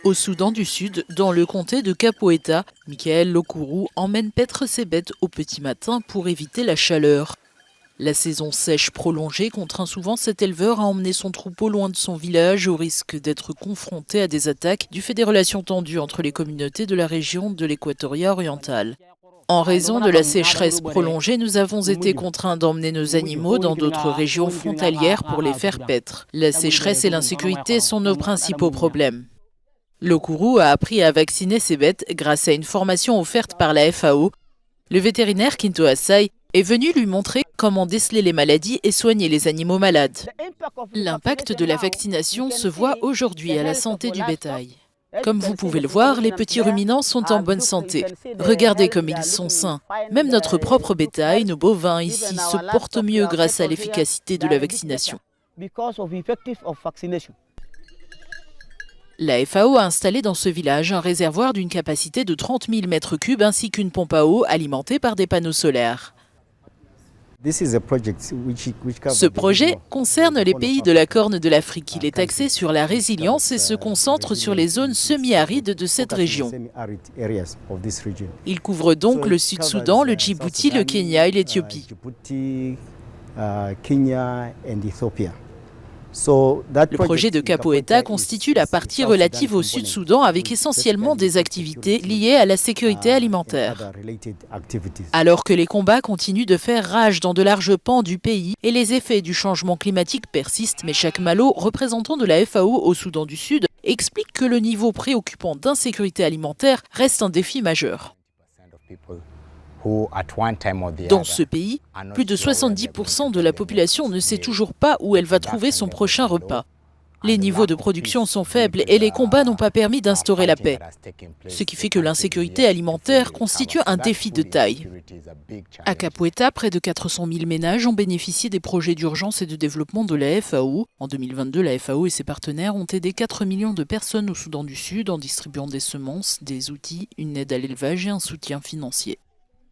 Au Soudan du Sud, dans le comté de Kapoeta, Michael Lokourou emmène paître ses bêtes au petit matin pour éviter la chaleur. La saison sèche prolongée contraint souvent cet éleveur à emmener son troupeau loin de son village au risque d'être confronté à des attaques du fait des relations tendues entre les communautés de la région de l'Équatoria oriental. En raison de la sécheresse prolongée, nous avons été contraints d'emmener nos animaux dans d'autres régions frontalières pour les faire paître. La sécheresse et l'insécurité sont nos principaux problèmes. Lokourou a appris à vacciner ses bêtes grâce à une formation offerte par la FAO. Le vétérinaire Kinto Asai est venu lui montrer comment déceler les maladies et soigner les animaux malades. L'impact de la vaccination se voit aujourd'hui à la santé du bétail. Comme vous pouvez le voir, les petits ruminants sont en bonne santé. Regardez comme ils sont sains. Même notre propre bétail, nos bovins ici, se portent mieux grâce à l'efficacité de la vaccination. La FAO a installé dans ce village un réservoir d'une capacité de 30 000 mètres cubes ainsi qu'une pompe à eau alimentée par des panneaux solaires. Ce projet concerne les pays de la Corne de l'Afrique. Il est axé sur la résilience et se concentre sur les zones semi-arides de cette région. Il couvre donc le Sud-Soudan, le Djibouti, le Kenya et l'Éthiopie. Le projet de Kapoeta constitue la partie relative au Sud-Soudan avec essentiellement des activités liées à la sécurité alimentaire. Alors que les combats continuent de faire rage dans de larges pans du pays et les effets du changement climatique persistent, Meshak Malo, représentant de la FAO au Soudan du Sud, explique que le niveau préoccupant d'insécurité alimentaire reste un défi majeur. Dans ce pays, plus de 70% de la population ne sait toujours pas où elle va trouver son prochain repas. Les niveaux de production sont faibles et les combats n'ont pas permis d'instaurer la paix. Ce qui fait que l'insécurité alimentaire constitue un défi de taille. À Kapoeta, près de 400 000 ménages ont bénéficié des projets d'urgence et de développement de la FAO. En 2022, la FAO et ses partenaires ont aidé 4 millions de personnes au Soudan du Sud en distribuant des semences, des outils, une aide à l'élevage et un soutien financier.